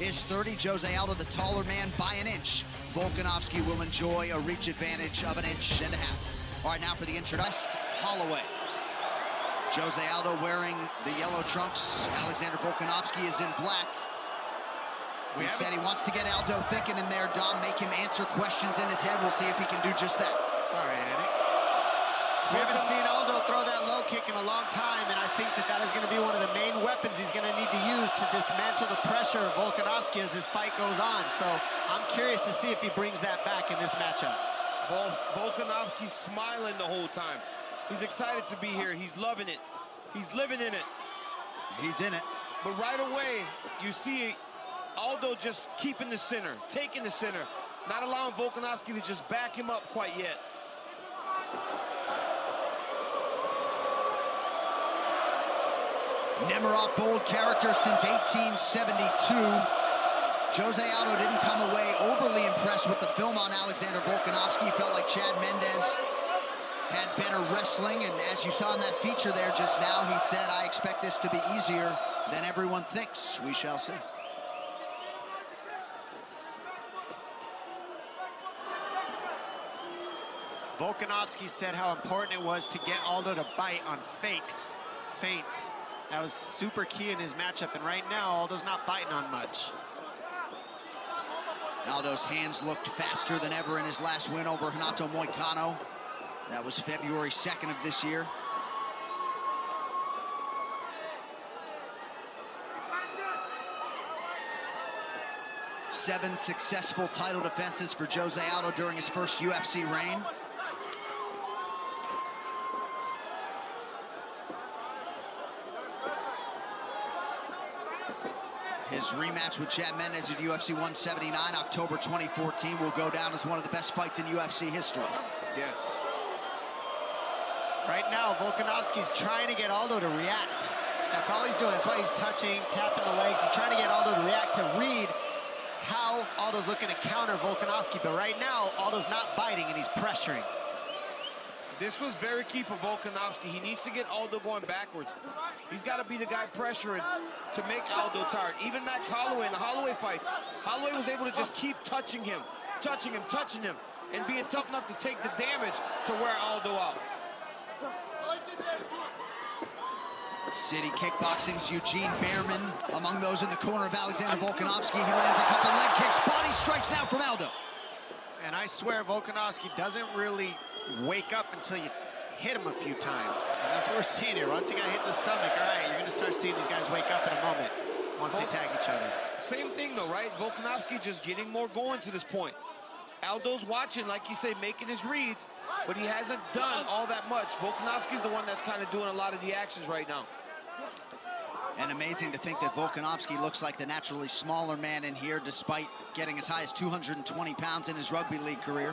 is 30. Jose Aldo, the taller man by an inch. Volkanovski will enjoy a reach advantage of 1.5 inches. All right, now for the introduction, Holloway. Jose Aldo wearing the yellow trunks. Alexander Volkanovski is in black. He said he wants to get Aldo thinking in there, Dom, make him answer questions in his head. We'll see if he can do just that. Sorry, Eddie. We haven't seen Aldo throw that low kick in a long time, and I think that that is going to be one of the main weapons he's going to need to use to dismantle the pressure of Volkanovski as his fight goes on. So I'm curious to see if he brings that back in this matchup. Volkanovski's smiling the whole time. He's excited to be here. He's loving it. He's living in it. He's in it. But right away, you see Aldo just keeping the center, taking the center, not allowing Volkanovski to just back him up quite yet. Nemiroff, bold character since 1872. Jose Aldo didn't come away overly impressed with the film on Alexander Volkanovski. He felt like Chad Mendes had better wrestling, and as you saw in that feature there just now, he said, I expect this to be easier than everyone thinks. We shall see. Volkanovski said how important it was to get Aldo to bite on feints. That was super key in his matchup, and right now, Aldo's not biting on much. Aldo's hands looked faster than ever in his last win over Renato Moicano. That was February 2nd of this year. Seven successful title defenses for Jose Aldo during his first UFC reign. His rematch with Chad Mendes at UFC 179, October 2014, will go down as one of the best fights in UFC history. Yes. Right now, Volkanovski's trying to get Aldo to react. That's all he's doing. That's why he's touching, tapping the legs. He's trying to get Aldo to react, to read how Aldo's looking to counter Volkanovski. But right now, Aldo's not biting and he's pressuring. This was very key for Volkanovski. He needs to get Aldo going backwards. He's got to be the guy pressuring to make Aldo tired. Even Max Holloway in the Holloway fights, Holloway was able to just keep touching him, and being tough enough to take the damage to wear Aldo out. City Kickboxing's Eugene Behrman among those in the corner of Alexander Volkanovski. He lands a couple leg kicks, body strikes now from Aldo. And I swear Volkanovski doesn't really wake up until you hit him a few times. And that's what we're seeing here. Once he got hit in the stomach, all right, you're going to start seeing these guys wake up in a moment once they tag each other. Same thing though, right? Volkanovski just getting more going to this point. Aldo's watching, like you say, making his reads, but he hasn't done all that much. Volkanovski's the one that's kind of doing a lot of the actions right now. And amazing to think that Volkanovski looks like the naturally smaller man in here, despite getting as high as 220 pounds in his rugby league career.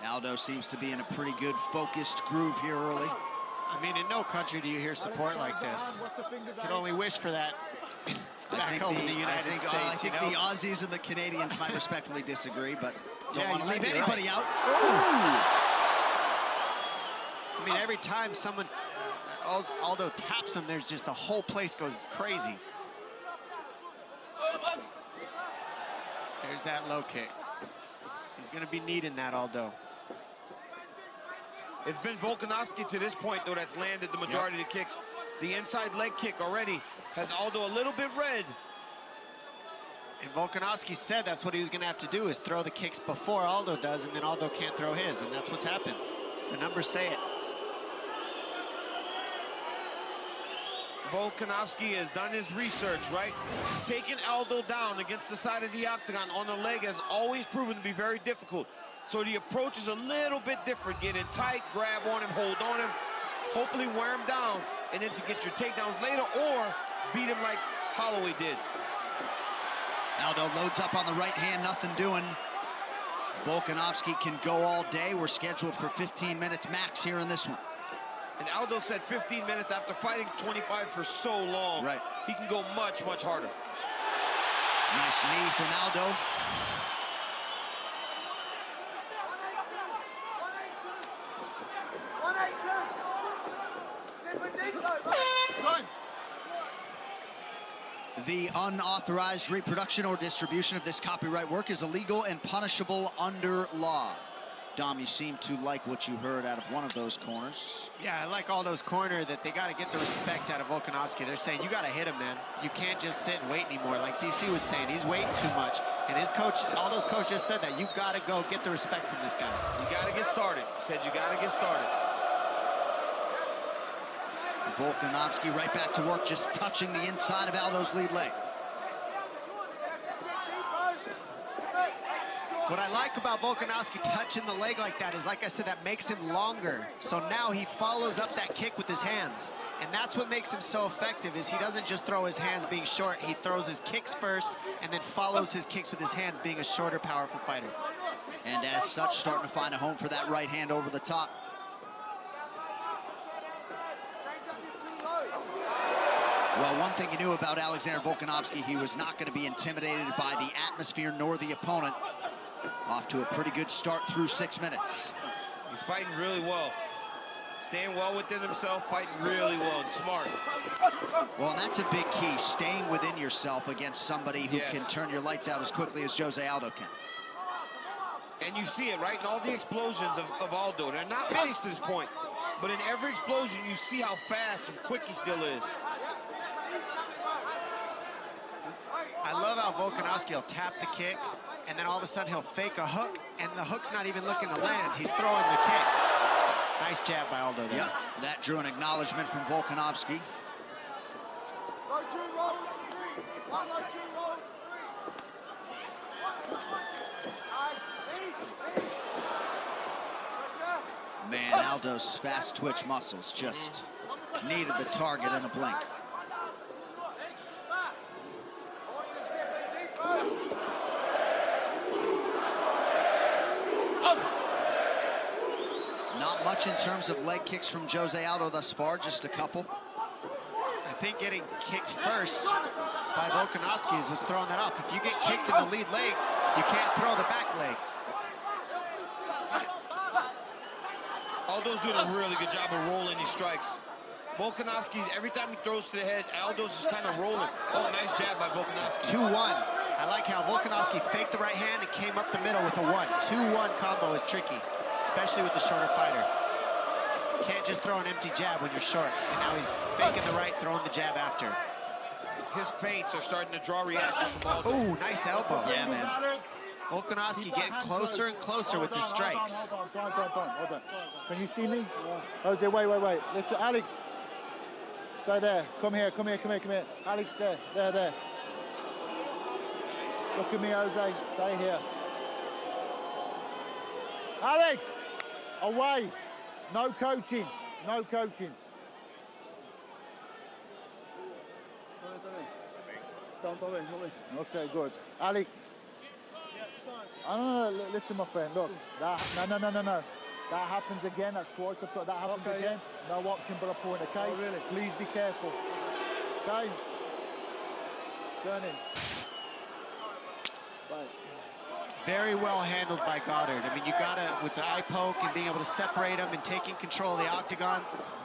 Aldo seems to be in a pretty good focused groove here early. I mean, in no country do you hear support like this. You can only wish for that back home in the United States. I think the Aussies and the Canadians might respectfully disagree, but don't want to leave anybody right. out. I mean, every time someone, Aldo taps him, there's just the whole place goes crazy. There's that low kick. He's going to be needing that, Aldo. It's been Volkanovski to this point, though, that's landed the majority of the kicks. The inside leg kick already has Aldo a little bit red. And Volkanovski said that's what he was going to have to do, is throw the kicks before Aldo does, and then Aldo can't throw his, and that's what's happened. The numbers say it. Volkanovski has done his research, right? Taking Aldo down against the side of the octagon on the leg has always proven to be very difficult. So the approach is a little bit different. Get in tight, grab on him, hold on him, hopefully wear him down, and then to get your takedowns later, or beat him like Holloway did. Aldo loads up on the right hand, nothing doing. Volkanovski can go all day. We're scheduled for 15 minutes max here in this one. And Aldo said 15 minutes after fighting 25 for so long. Right. He can go much, much harder. Nice knee from Aldo. The unauthorized reproduction or distribution of this copyright work is illegal and punishable under law. Dom, you seem to like what you heard out of one of those corners. Yeah, I like Aldo's corner, that they got to get the respect out of Volkanovski. They're saying, you got to hit him, man. You can't just sit and wait anymore. Like DC was saying, he's waiting too much. And his coach, Aldo's coach just said that. You got to go get the respect from this guy. You got to get started. He said you got to get started. Volkanovski right back to work, just touching the inside of Aldo's lead leg. What I like about Volkanovski touching the leg like that is, like I said, that makes him longer. So now he follows up that kick with his hands. And that's what makes him so effective, is he doesn't just throw his hands being short. He throws his kicks first and then follows his kicks with his hands, being a shorter, powerful fighter. And as such, starting to find a home for that right hand over the top. Well, one thing you knew about Alexander Volkanovski, he was not going to be intimidated by the atmosphere nor the opponent. Off to a pretty good start through 6 minutes. He's fighting really well. Staying well within himself, fighting really well and smart. Well, and that's a big key, staying within yourself against somebody who can turn your lights out as quickly as Jose Aldo can. And you see it, right, in all the explosions of Aldo. They're not many to this point, but in every explosion, you see how fast and quick he still is. I love how Volkanovski will tap the kick, and then all of a sudden he'll fake a hook, and the hook's not even looking to land. He's throwing the kick. Nice jab by Aldo there. Yep, that drew an acknowledgement from Volkanovski. Man, Aldo's fast twitch muscles just needed the target in a blink. Not much in terms of leg kicks from Jose Aldo thus far, just a couple. I think getting kicked first by Volkanovski is what's throwing that off. If you get kicked in the lead leg, you can't throw the back leg. Aldo's doing a really good job of rolling these strikes. Volkanovski, every time he throws to the head, Aldo's just kind of rolling. Oh, nice jab by Volkanovski. 2-1. I like how Volkanovski faked the right hand and came up the middle with a 1. 2-1 combo is tricky, especially with the shorter fighter. You can't just throw an empty jab when you're short. And now he's faking the right, throwing the jab after. His feints are starting to draw reactions from Aldo. Oh, nice elbow. Yeah, man. Volkanovski getting closer and closer with his strikes. Hold on. Can you see me? Yeah. Jose, wait. Listen, Alex. Stay there. Come here. Alex, there. Look at me, Jose. Stay here. Alex, away. No coaching. Okay, good. Alex. No, listen, my friend. Look, no. That happens again. That's twice. That happens again. No option but a point. Okay. Oh, really? Please be careful. Okay. Turn in. Right. Very well handled by Goddard. I mean, you gotta, with the eye poke and being able to separate him and taking control of the octagon,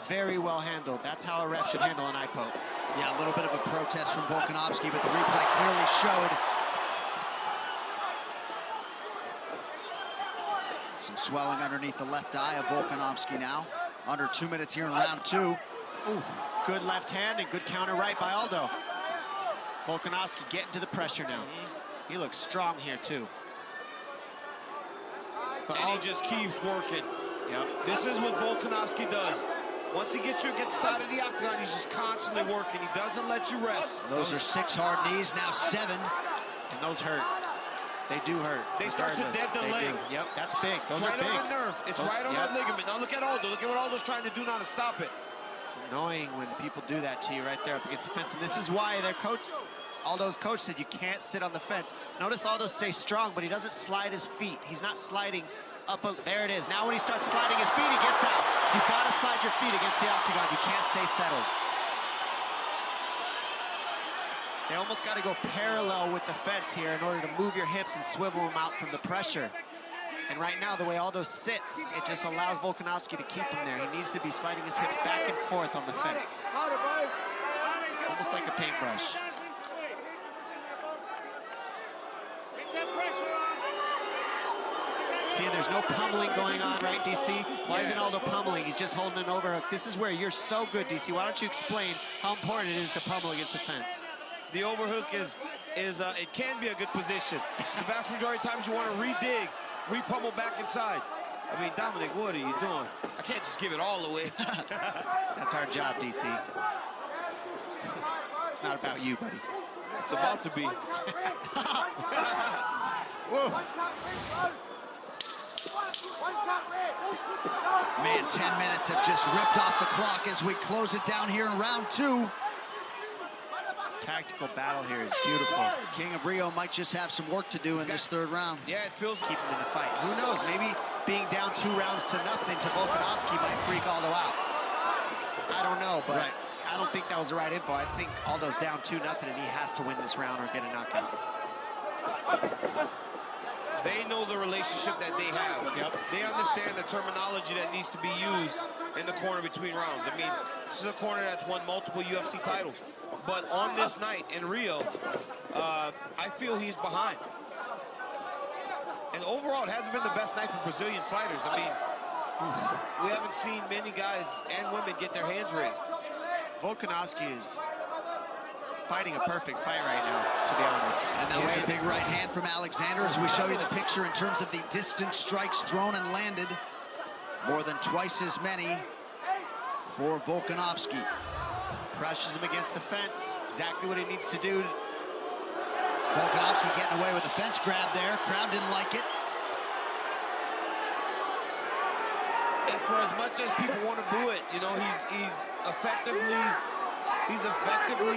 very well handled. That's how a ref should handle an eye poke. Yeah, a little bit of a protest from Volkanovski, but the replay clearly showed some swelling underneath the left eye of Volkanovski now. Under 2 minutes here in round 2. Ooh, good left hand and good counter right by Aldo. Volkanovski getting to the pressure now. He looks strong here too. And he just keeps working. Yep. This is what Volkanovski does. Once he gets you against the side of the octagon, he's just constantly working. He doesn't let you rest. Those are 6 hard knees, now 7. And those hurt. They do hurt. They start to dead the leg. Yep, that's big. Those it's are right big. on the nerve. It's right on that ligament. Now look at Aldo. Look at what Aldo's trying to do now to stop it. It's annoying when people do that to you right there up against the fence. And this is why their coach, Aldo's coach, said you can't sit on the fence. Notice Aldo stays strong, but he doesn't slide his feet. He's not sliding up. There it is. Now when he starts sliding his feet, he gets out. You gotta slide your feet against the octagon. You can't stay settled. They almost got to go parallel with the fence here in order to move your hips and swivel them out from the pressure. And right now, the way Aldo sits, it just allows Volkanovski to keep him there. He needs to be sliding his hips back and forth on the fence. Almost like a paintbrush. See, there's no pummeling going on, right, DC? Why isn't Aldo pummeling? He's just holding an overhook. This is where you're so good, DC. Why don't you explain how important it is to pummel against the fence? The overhook is it can be a good position. The vast majority of times you want to re-dig, re-pummel back inside. I mean, Dominic, what are you doing? I can't just give it all away. That's our job, DC. It's not about you, buddy. It's about to be. Whoa. Man, 10 minutes have just ripped off the clock as we close it down here in round 2. Tactical battle here is beautiful. King of Rio might just have some work to do in this 3rd round. Yeah, it feels... Keep him in the fight. Who knows? Maybe being down 2 rounds to nothing to Volkanovski might freak Aldo out. I don't know, but I don't think that was the right info. I think Aldo's down 2-0 and he has to win this round or get a knockout. They know the relationship that they have. Yep. They understand the terminology that needs to be used in the corner between rounds. I mean, this is a corner that's won multiple UFC titles. But on this night in Rio, I feel he's behind. And overall, it hasn't been the best night for Brazilian fighters. I mean, we haven't seen many guys and women get their hands raised. Volkanovski is fighting a perfect fight right now, to be honest. And that was a big right hand from Alexander as we show you the picture in terms of the distance strikes thrown and landed. More than twice as many for Volkanovski. Crushes him against the fence. Exactly what he needs to do. Volkanovski getting away with a fence grab there. Crowd didn't like it. And for as much as people want to boo it, you know, he's effectively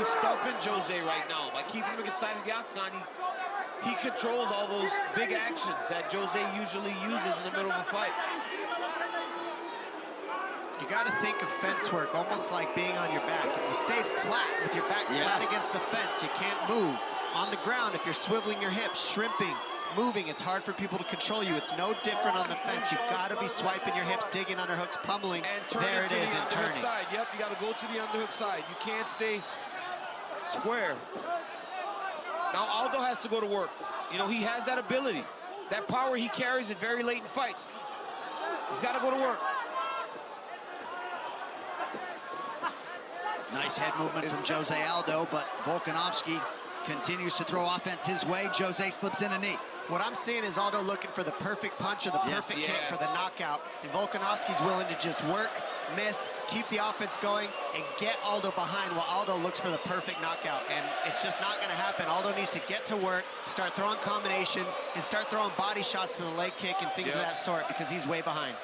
stopping Jose right now. By keeping him inside of the octagon, he controls all those big actions that Jose usually uses in the middle of a fight. You got to think of fence work almost like being on your back. If you stay flat with your back flat against the fence, you can't move. On the ground, if you're swiveling your hips, shrimping, moving, it's hard for people to control you. It's no different on the fence. You've got to be swiping your hips, digging underhooks, pummeling. And there it is, and turning. Side. Yep, you got to go to the underhook side. You can't stay square. Now Aldo has to go to work. You know, he has that ability. That power he carries it very late in fights. He's got to go to work. Nice head movement from Jose Aldo, but Volkanovski continues to throw offense his way. Jose slips in a knee. What I'm seeing is Aldo looking for the perfect punch or the perfect kick for the knockout. And Volkanovski's willing to just work, miss, keep the offense going, and get Aldo behind while Aldo looks for the perfect knockout. And it's just not going to happen. Aldo needs to get to work, start throwing combinations, and start throwing body shots to the leg kick and things of that sort because he's way behind.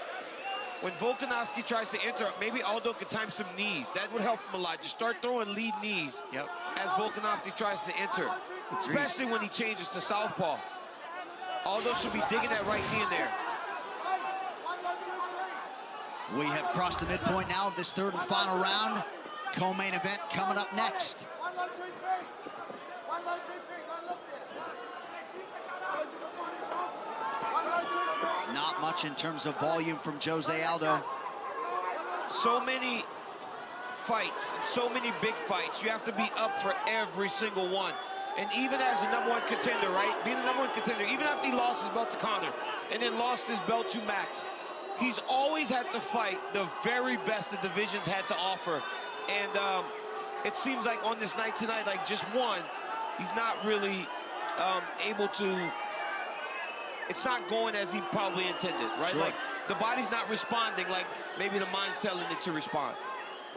When Volkanovski tries to enter, maybe Aldo could time some knees. That would help him a lot. Just start throwing lead knees as Volkanovski tries to enter, especially when he changes to southpaw. Aldo should be digging that right knee in there. We have crossed the midpoint now of this 3rd and final round. Co-main event coming up next. Not much in terms of volume from Jose Aldo. So many fights, so many big fights. You have to be up for every single one. And even as the #1 contender, right? Being the #1 contender, even after he lost his belt to Conor and then lost his belt to Max, he's always had to fight the very best the division's had to offer. And it seems like on this night tonight, like just one, he's not really able to. It's not going as he probably intended, right? Like the body's not responding like maybe the mind's telling it to respond.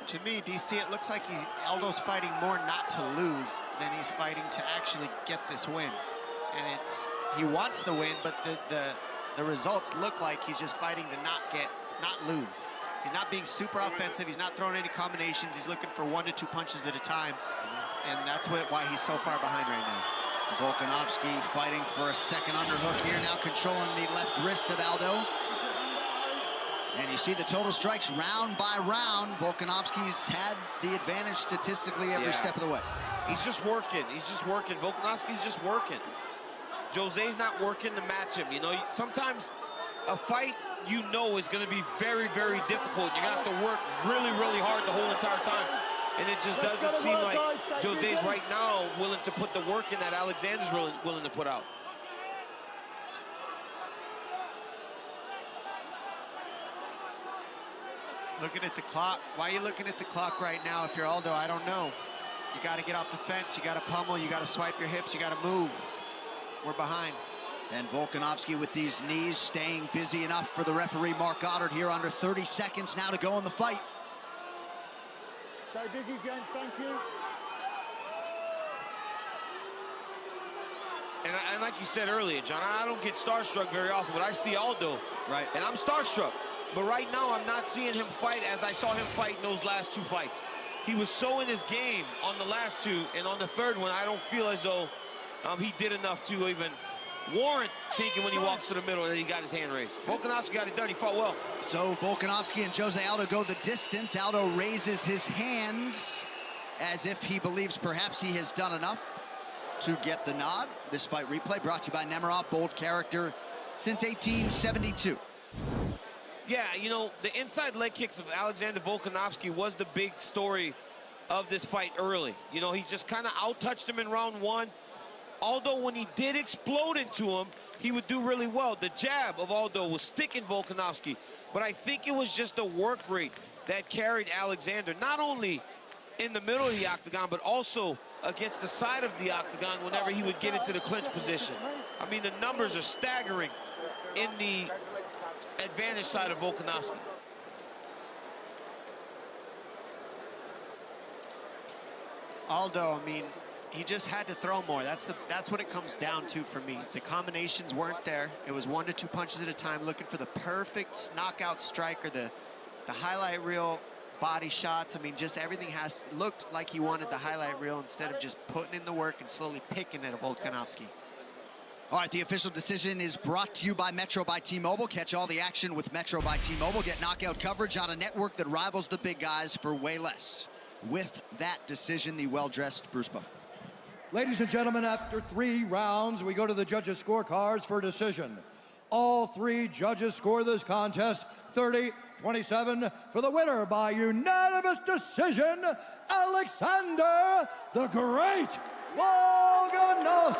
To me, DC, it looks like Aldo's fighting more not to lose than he's fighting to actually get this win. And he wants the win, but the results look like he's just fighting to not lose. He's not being super offensive. He's not throwing any combinations. He's looking for 1 to 2 punches at a time. And that's why he's so far behind right now. Volkanovski fighting for a second underhook here, now controlling the left wrist of Aldo. And you see the total strikes round by round. Volkanovski's had the advantage statistically every step of the way. He's just working. He's just working. Volkanovski's just working. Jose's not working to match him. You know, sometimes a fight you know is going to be very, very difficult. You're going to have to work really, really hard the whole entire time. And it just doesn't seem like Jose's right now willing to put the work in that Alexander's willing to put out. Looking at the clock. Why are you looking at the clock right now if you're Aldo? I don't know. You got to get off the fence. You got to pummel. You got to swipe your hips. You got to move. We're behind. And Volkanovski with these knees staying busy enough for the referee, Mark Goddard, here under 30 seconds now to go in the fight. Stay busy, gents. Thank you. And like you said earlier, John, I don't get starstruck very often, but I see Aldo. Right. And I'm starstruck. But right now, I'm not seeing him fight as I saw him fight in those last 2 fights. He was so in his game on the last 2, and on the third one, I don't feel as though he did enough to even warrant thinking when he walks to the middle that he got his hand raised. Volkanovski got it done. He fought well. So Volkanovski and Jose Aldo go the distance. Aldo raises his hands as if he believes perhaps he has done enough to get the nod. This fight replay brought to you by Nemiroff, bold character since 1872. Yeah, you know, the inside leg kicks of Alexander Volkanovski was the big story of this fight early. You know, he just kind of out-touched him in round 1. Aldo, when he did explode into him, he would do really well. The jab of Aldo was sticking Volkanovski, but I think it was just the work rate that carried Alexander, not only in the middle of the octagon, but also against the side of the octagon whenever he would get into the clinch position. I mean, the numbers are staggering in the advantage side of Volkanovski. Aldo, I mean, he just had to throw more. That's what it comes down to for me. The combinations weren't there. It was 1 to 2 punches at a time, looking for the perfect knockout strike or the highlight reel body shots. I mean, just everything looked like he wanted the highlight reel instead of just putting in the work and slowly picking at Volkanovski. All right, the official decision is brought to you by Metro by T-Mobile. Catch all the action with Metro by T-Mobile. Get knockout coverage on a network that rivals the big guys for way less. With that decision, the well-dressed Bruce Buffer. Ladies and gentlemen, after 3 rounds, we go to the judges' scorecards for decision. All 3 judges score this contest 30-27 for the winner by unanimous decision, Alexander the Great Volkanovski.